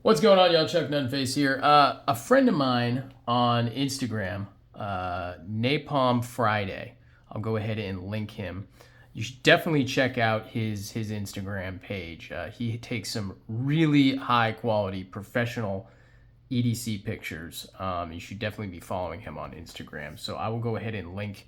What's going on, y'all? Chuck Nunface here. A friend of mine on Instagram, Napalm Friday. I'll go ahead and link him. You should definitely check out his Instagram page. He takes some really high quality professional EDC pictures. You should definitely be following him on Instagram. So I will go ahead and link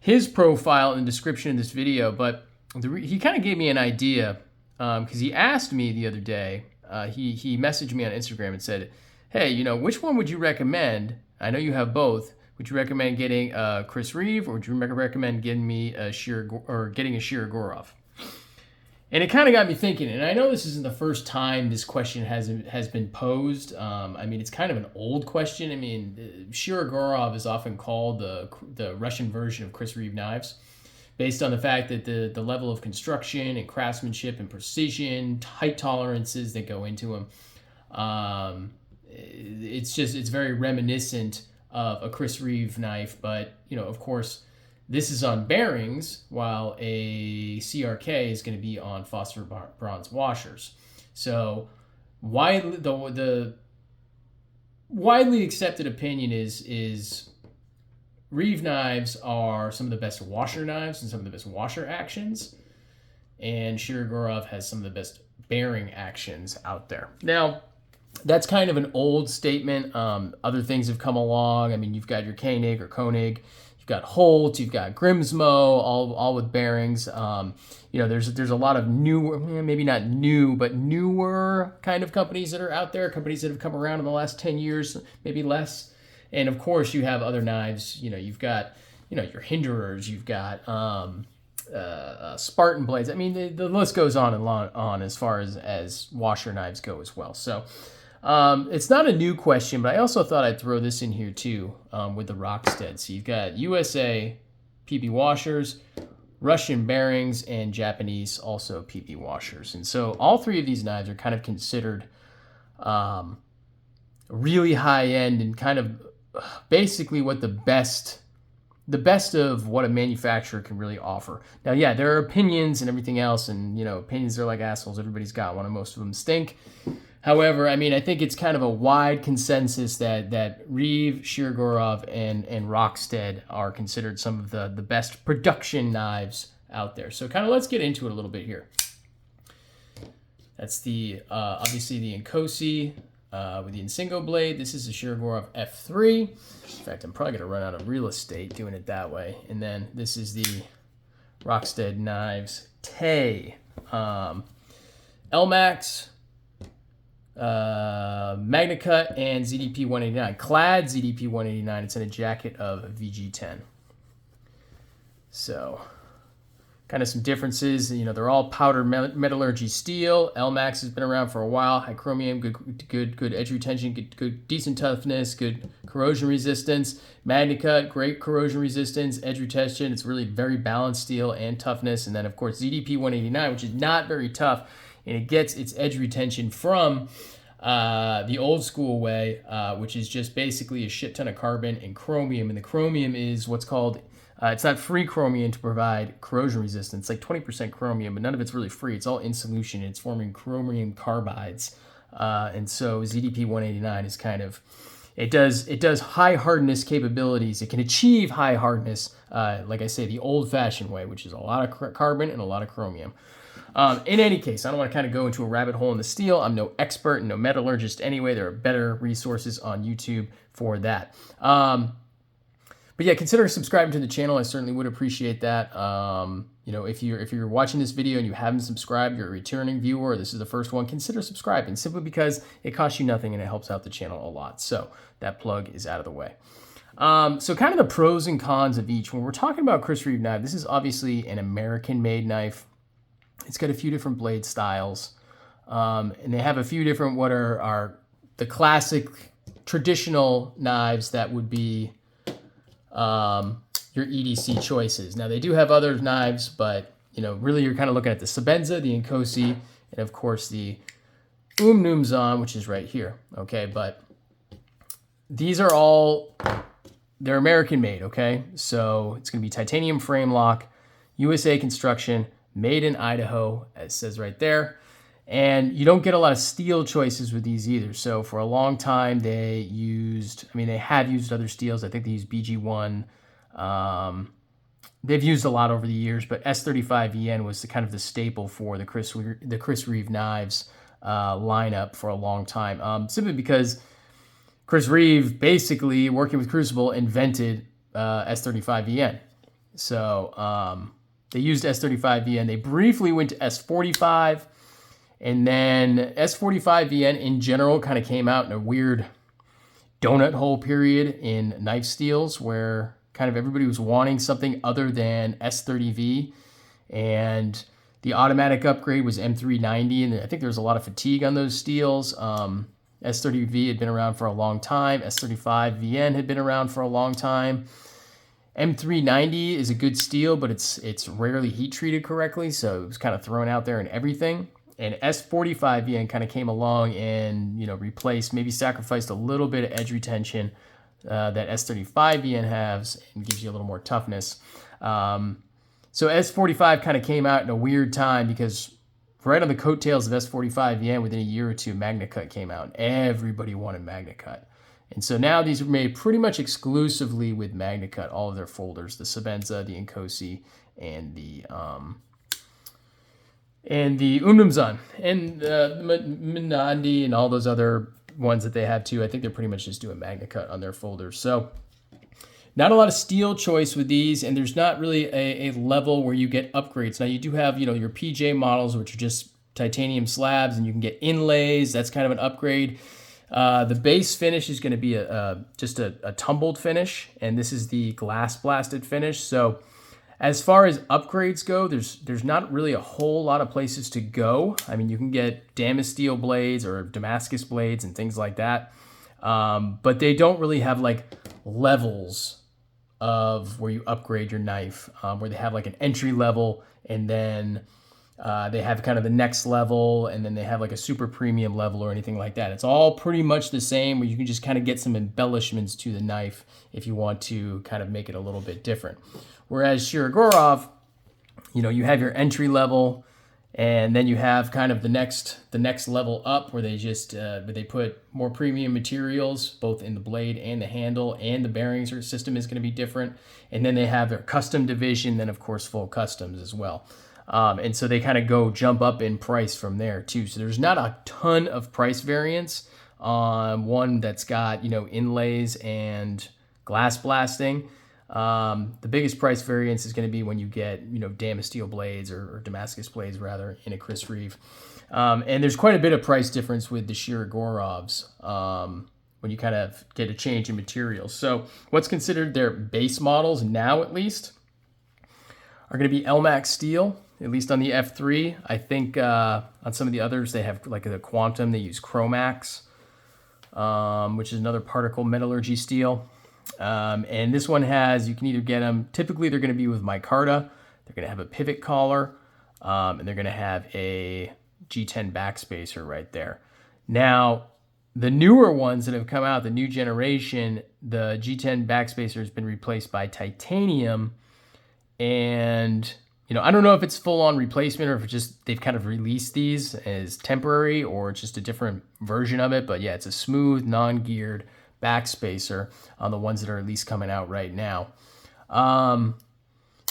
his profile in the description of this video. But he kind of gave me an idea because he asked me the other day. He messaged me on Instagram and said, "Hey, which one would you recommend? I know you have both. Would you recommend getting Chris Reeve, or would you recommend getting me getting a Shirogorov?" And it kind of got me thinking. And I know this isn't the first time this question has been posed. It's kind of an old question. Shirogorov is often called the Russian version of Chris Reeve knives, based on the fact that the level of construction and craftsmanship and precision, height tolerances that go into them. It's very reminiscent of a Chris Reeve knife, but of course, this is on bearings, while a CRK is going to be on phosphor bronze washers. So the widely accepted opinion is Reeve knives are some of the best washer knives and some of the best washer actions, and Shirogorov has some of the best bearing actions out there. Now, that's kind of an old statement. Other things have come along. You've got your Koenig or Koenig, you've got Holt, you've got Grimsmo, all with bearings. There's a lot of newer, maybe not new, but newer kind of companies that are out there, companies that have come around in the last 10 years, maybe less. And of course, you have other knives. You've got, your Hinderers. You've got Spartan blades. The list goes on and on as far as washer knives go as well. So it's not a new question, but I also thought I'd throw this in here too with the Rockstead. So you've got USA PP washers, Russian bearings, and Japanese also PP washers. And so all three of these knives are kind of considered really high end and kind of basically what the best of what a manufacturer can really offer. Now, yeah, there are opinions and everything else, and opinions are like assholes. Everybody's got one, and most of them stink. However, I think it's kind of a wide consensus that Reeve, Shirogorov, and Rockstead are considered some of the best production knives out there. So kind of let's get into it a little bit here. That's the obviously the Inkosi with the Insingo blade. This is a Shirogorov F3. In fact, I'm probably going to run out of real estate doing it that way. And then this is the Rockstead Knives Tay. LMAX, MagnaCut, and ZDP 189. Clad ZDP 189. It's in a jacket of VG10. So kind of some differences. They're all powder metallurgy steel. LMAX has been around for a while. High chromium, good edge retention, good decent toughness, good corrosion resistance. MagnaCut, great corrosion resistance, edge retention. It's really very balanced steel and toughness. And then of course ZDP 189, which is not very tough, and it gets its edge retention from the old school way, which is just basically a shit ton of carbon and chromium. And the chromium is what's called it's not free chromium to provide corrosion resistance. It's like 20% chromium, but none of it's really free. It's all in solution. It's forming chromium carbides. And so ZDP 189 is kind of, it does high hardness capabilities. It can achieve high hardness, like I say, the old fashioned way, which is a lot of carbon and a lot of chromium. In any case, I don't want to kind of go into a rabbit hole in the steel. I'm no expert and no metallurgist anyway. There are better resources on YouTube for that. But yeah, consider subscribing to the channel. I certainly would appreciate that. If you're watching this video and you haven't subscribed, you're a returning viewer, or this is the first one, consider subscribing, simply because it costs you nothing and it helps out the channel a lot. So that plug is out of the way. So kind of the pros and cons of each. When we're talking about Chris Reeve knife, this is obviously an American-made knife. It's got a few different blade styles, and they have a few different what are the classic traditional knives that would be your EDC choices. Now they do have other knives, but really you're kind of looking at the Sabenza, the Inkosi, and of course the Numzon, which is right here. Okay, but these are they're American made. Okay, so it's going to be titanium frame lock, USA construction, made in Idaho, as it says right there. And you don't get a lot of steel choices with these either. So for a long time, they have used other steels. I think they used BG1. They've used a lot over the years, but S35VN was the staple for the Chris Reeve knives lineup for a long time. Simply because Chris Reeve, basically working with Crucible, invented S35VN. So they used S35VN. They briefly went to S45, and then S45VN in general kind of came out in a weird donut hole period in knife steels where kind of everybody was wanting something other than S30V, and the automatic upgrade was M390, and I think there was a lot of fatigue on those steels. S30V had been around for a long time. S35VN had been around for a long time. M390 is a good steel, but it's rarely heat treated correctly, so it was kind of thrown out there and everything. And S45VN kind of came along and replaced, maybe sacrificed a little bit of edge retention that S35VN has and gives you a little more toughness. So S45 kind of came out in a weird time because right on the coattails of S45VN, within a year or two, MagnaCut came out, and everybody wanted MagnaCut. And so now these are made pretty much exclusively with MagnaCut, all of their folders, the Sabenza, the Inkosi, and the Umnumzan, and the Minandi, and all those other ones that they have too. I think they're pretty much just doing MagnaCut on their folders. So not a lot of steel choice with these, and there's not really a level where you get upgrades. Now you do have, your PJ models, which are just titanium slabs, and you can get inlays. That's kind of an upgrade. The base finish is going to be just a tumbled finish, and this is the glass blasted finish. So as far as upgrades go, there's not really a whole lot of places to go. I mean, you can get Damasteel blades or Damascus blades and things like that, but they don't really have like levels of where you upgrade your knife, where they have like an entry level, and then they have kind of the next level, and then they have like a super premium level or anything like that. It's all pretty much the same, where you can just kind of get some embellishments to the knife if you want to kind of make it a little bit different. Whereas Shirogorov, you have your entry level, and then you have kind of the next level up where they put more premium materials both in the blade and the handle, and the bearings or system is going to be different. And then they have their custom division, then of course full customs as well. And so they kind of jump up in price from there too. So there's not a ton of price variance on one that's got, inlays and glass blasting. The biggest price variance is going to be when you get, Damasteel blades or Damascus blades rather in a Chris Reeve. And there's quite a bit of price difference with the Shirogorovs when you kind of get a change in materials. So what's considered their base models now, at least, are going to be Elmax steel, at least on the F3. I think on some of the others, they have like the Quantum, they use Chromax, which is another particle metallurgy steel. And this one you can either get them, typically they're going to be with micarta, they're going to have a pivot collar, and they're going to have a G10 backspacer right there. Now, the newer ones that have come out, the new generation, the G10 backspacer has been replaced by titanium, and I don't know if it's full-on replacement or if it's just they've kind of released these as temporary or it's just a different version of it. But yeah, it's a smooth, non-geared backspacer on the ones that are at least coming out right now.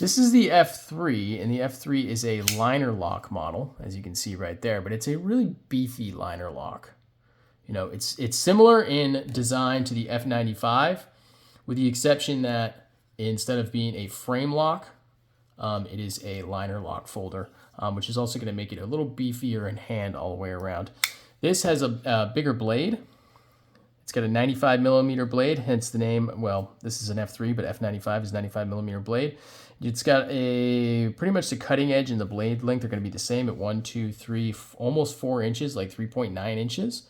This is the F3, and the F3 is a liner lock model, as you can see right there, but it's a really beefy liner lock. It's similar in design to the F95, with the exception that instead of being a frame lock, it is a liner lock folder, which is also going to make it a little beefier in hand all the way around. This has a bigger blade. It's got a 95 millimeter blade, hence the name. Well, this is an F3, but F95 is 95 millimeter blade. It's got pretty much the cutting edge and the blade length are going to be the same at 1, 2, 3, almost 4 inches, like 3.9 inches.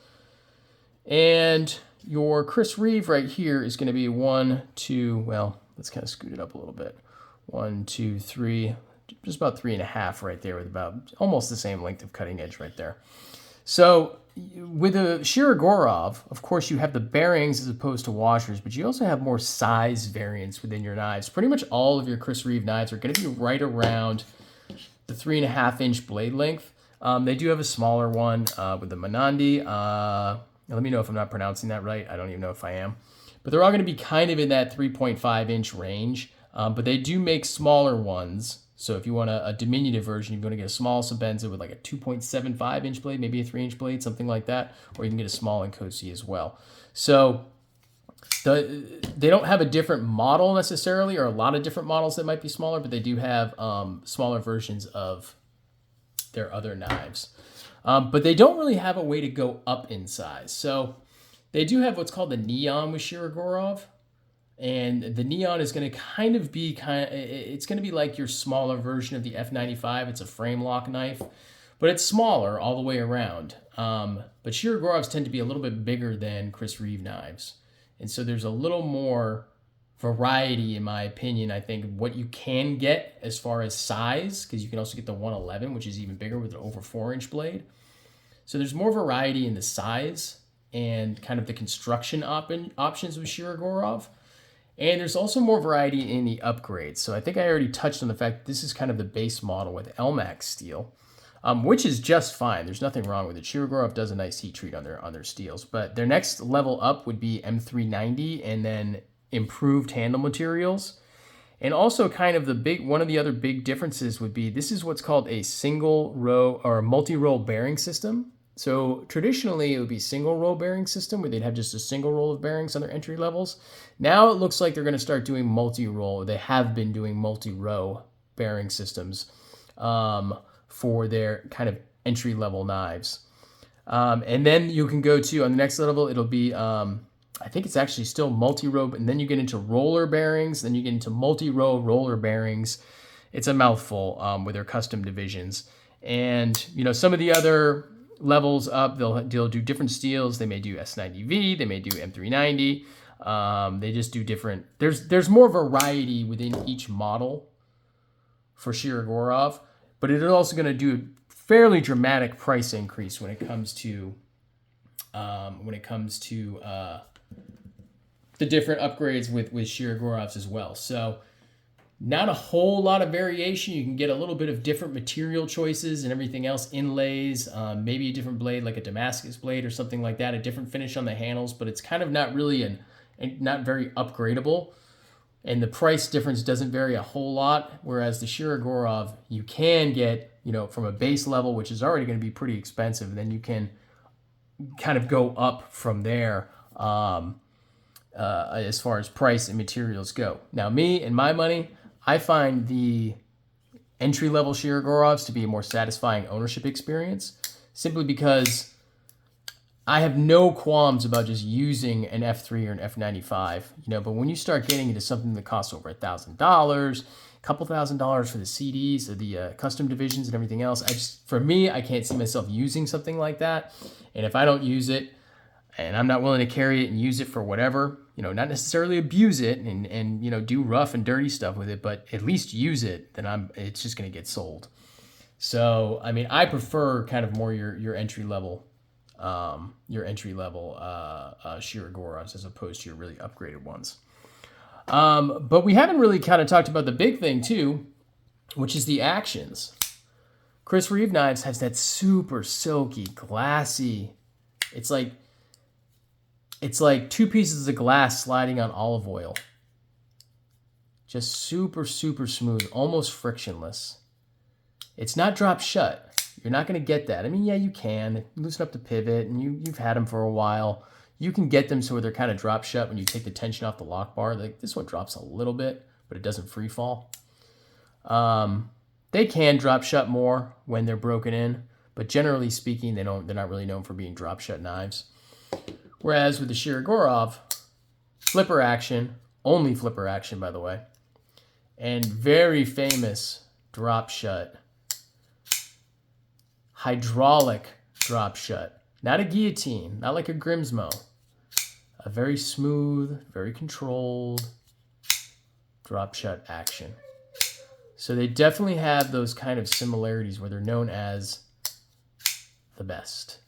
And your Chris Reeve right here is going to be 1, 2, well, let's kind of scoot it up a little bit. 1, 2, 3, just about 3.5 right there, with about almost the same length of cutting edge right there. So with a Shirogorov, of course, you have the bearings as opposed to washers, but you also have more size variance within your knives. Pretty much all of your Chris Reeve knives are going to be right around the 3.5 inch blade length. They do have a smaller one with the Manandi. Let me know if I'm not pronouncing that right. I don't even know if I am. But they're all going to be kind of in that 3.5 inch range. But they do make smaller ones. So if you want a diminutive version, you're going to get a small Sebenza with like a 2.75 inch blade, maybe a 3 inch blade, something like that. Or you can get a small Nkosi as well. So they don't have a different model necessarily, or a lot of different models that might be smaller, but they do have smaller versions of their other knives. But they don't really have a way to go up in size. So they do have what's called the Neon with Shirogorov. And the Neon is going to kind of be it's going to be like your smaller version of the F95. It's a frame lock knife, but it's smaller all the way around. But Shirogorovs tend to be a little bit bigger than Chris Reeve knives. And so there's a little more variety, in my opinion, I think, what you can get as far as size, because you can also get the 111, which is even bigger with an over 4-inch blade. So there's more variety in the size and kind of the construction options with Shirogorov. And there's also more variety in the upgrades. So I think I already touched on the fact that this is kind of the base model with LMAX steel, which is just fine. There's nothing wrong with it. Shirogorov does a nice heat treat on their steels. But their next level up would be M390 and then improved handle materials. And also kind of one of the other big differences would be this is what's called a single row or multi-roll bearing system. So traditionally it would be single row bearing system where they'd have just a single roll of bearings on their entry levels. Now it looks like they're going to start doing multi-roll. They have been doing multi-row bearing systems for their kind of entry level knives. And then you can go to, on the next level, it'll be, I think it's actually still multi-row, and then you get into roller bearings, then you get into multi-row roller bearings. It's a mouthful with their custom divisions. And, you know, some of the other levels up, they'll do different steels. They may do S90V, they may do M390. They just do different. There's more variety within each model for Shirogorov, but it is also going to do a fairly dramatic price increase when it comes to the different upgrades with Shirogorovs as well. So not a whole lot of variation. You can get a little bit of different material choices and everything else, inlays, maybe a different blade like a Damascus blade or something like that, a different finish on the handles, but it's kind of not really not very upgradable. And the price difference doesn't vary a whole lot, whereas the Shirogorov, you can get, you know, from a base level, which is already going to be pretty expensive, and then you can kind of go up from there as far as price and materials go. Now, me and my money, I find the entry-level Shirogorovs to be a more satisfying ownership experience, simply because I have no qualms about just using an F3 or an F95, you know, but when you start getting into something that costs over $1,000, a couple $1,000 for the CDs or the custom divisions and everything else, for me, I can't see myself using something like that. And if I don't use it, and I'm not willing to carry it and use it for whatever, you know, not necessarily abuse it and you know, do rough and dirty stuff with it, but at least use it, then it's just going to get sold. So, I mean, I prefer kind of more your entry level Shirogorovs as opposed to your really upgraded ones. But we haven't really kind of talked about the big thing too, which is the actions. Chris Reeve knives has that super silky, glassy. It's like two pieces of glass sliding on olive oil. Just super, super smooth, almost frictionless. It's not drop shut. You're not going to get that. I mean, yeah, you can. Loosen up the pivot, and you've had them for a while. You can get them so they're kind of drop shut when you take the tension off the lock bar. Like this one drops a little bit, but it doesn't free fall. They can drop shut more when they're broken in, but generally speaking, they're not really known for being drop shut knives. Whereas with the Shirogorov, flipper action, only flipper action, by the way, and very famous drop shut, hydraulic drop shut, not a guillotine, not like a Grimsmo, a very smooth, very controlled drop shut action. So they definitely have those kind of similarities where they're known as the best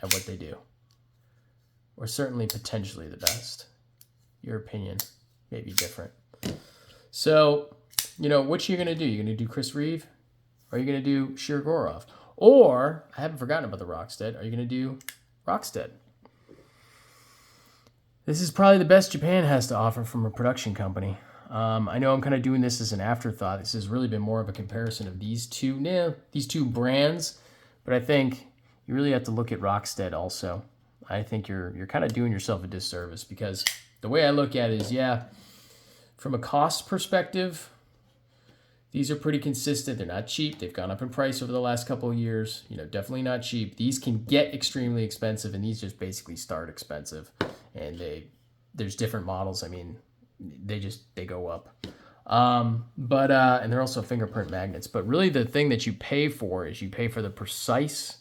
at what they do. Or certainly potentially the best. Your opinion may be different. So, you know, what you're going to do? You're going to do Chris Reeve? Or are you going to do Shirogorov? Or, I haven't forgotten about the Rockstead. Are you going to do Rockstead? This is probably the best Japan has to offer from a production company. I know I'm kind of doing this as an afterthought. This has really been more of a comparison of these two brands, but I think you really have to look at Rockstead also. I think you're kind of doing yourself a disservice, because the way I look at it is, yeah, from a cost perspective, these are pretty consistent. They're not cheap. They've gone up in price over the last couple of years. Definitely not cheap. These can get extremely expensive, and these just basically start expensive. And there's different models. I mean, they go up. And they're also fingerprint magnets. But really the thing that you pay for is you pay for the precise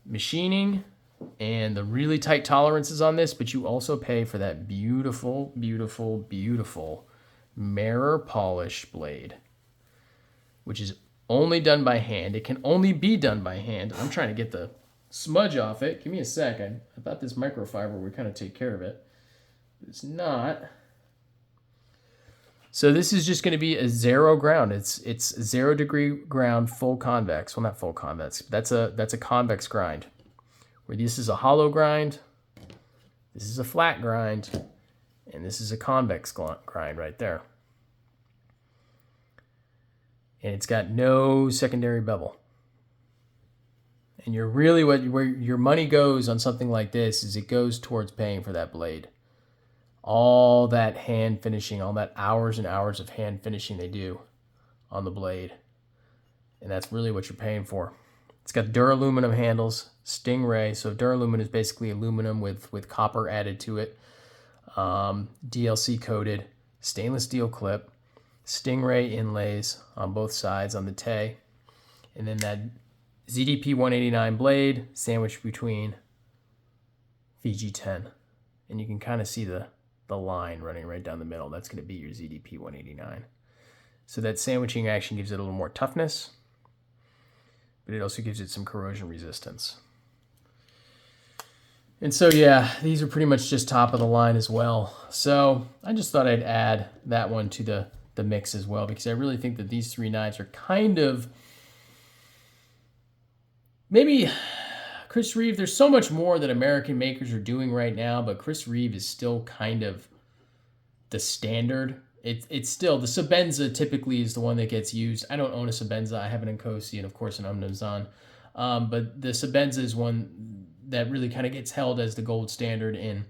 machining and the really tight tolerances on this, but you also pay for that beautiful, beautiful, beautiful mirror polish blade, which is only done by hand. It can only be done by hand. I'm trying to get the smudge off it. Give me a sec. I thought this microfiber would kind of take care of it. It's not. So this is just going to be a 0 ground. It's 0 degree ground, full convex. Well, not full convex. That's a convex grind. Where this is a hollow grind, this is a flat grind, and this is a convex grind right there. And it's got no secondary bevel. And you're really where your money goes on something like this is it goes towards paying for that blade. All that hand finishing, all that hours and hours of hand finishing they do on the blade. And that's really what you're paying for. It's got duraluminum handles, Stingray. So duraluminum is basically aluminum with copper added to it. DLC coated, stainless steel clip, Stingray inlays on both sides on the Tay. And then that ZDP 189 blade sandwiched between VG10. And you can kind of see the line running right down the middle. That's going to be your ZDP 189. So that sandwiching action gives it a little more toughness, but it also gives it some corrosion resistance. And so, yeah, these are pretty much just top of the line as well. So I just thought I'd add that one to the mix as well, because I really think that these three knives are kind of, maybe Chris Reeve, there's so much more that American makers are doing right now, but Chris Reeve is still kind of the standard. It's still, the Sabenza typically is the one that gets used. I don't own a Sabenza. I have an Nkosi and, of course, an Umnazan. But the Sabenza is one that really kind of gets held as the gold standard in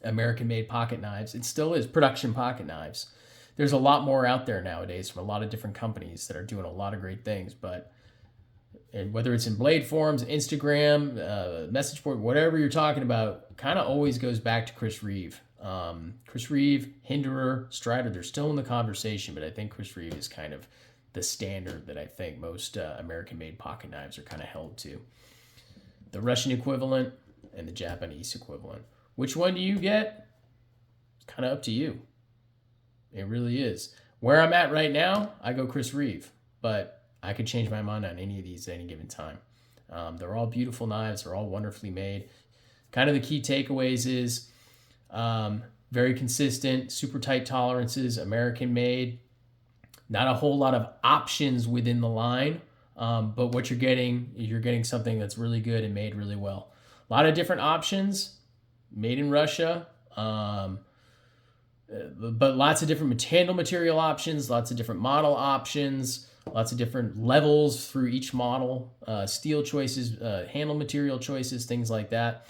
American-made pocket knives. It still is production pocket knives. There's a lot more out there nowadays from a lot of different companies that are doing a lot of great things, but and whether it's in blade forms, Instagram, message board, whatever you're talking about, kind of always goes back to Chris Reeve. Chris Reeve, Hinderer, Strider, they're still in the conversation, but I think Chris Reeve is kind of the standard that I think most American-made pocket knives are kind of held to. The Russian equivalent and the Japanese equivalent. Which one do you get? It's kind of up to you. It really is. Where I'm at right now, I go Chris Reeve, but I could change my mind on any of these at any given time. They're all beautiful knives. They're all wonderfully made. Kind of the key takeaways is very consistent, super tight tolerances, American made. Not a whole lot of options within the line, but what you're getting something that's really good and made really well. A lot of different options, made in Russia, but lots of different handle material options, lots of different model options, lots of different levels through each model, steel choices, handle material choices, things like that.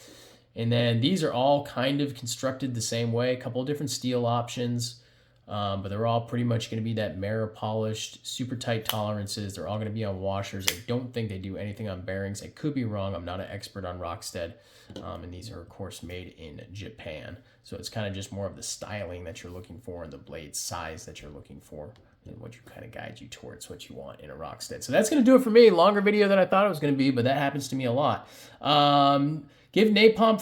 And then these are all kind of constructed the same way, a couple of different steel options, but they're all pretty much going to be that mirror polished, super tight tolerances. They're all going to be on washers. I don't think they do anything on bearings. I could be wrong. I'm not an expert on Rockstead. And these are, of course, made in Japan. So it's kind of just more of the styling that you're looking for and the blade size that you're looking for and what you kind of guide you towards what you want in a Rockstead. So that's going to do it for me. Longer video than I thought it was going to be, but that happens to me a lot. Give Napalm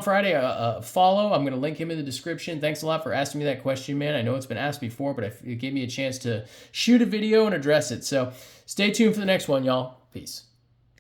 Friday a follow. I'm going to link him in the description. Thanks a lot for asking me that question, man. I know it's been asked before, but it gave me a chance to shoot a video and address it. So stay tuned for the next one, y'all. Peace.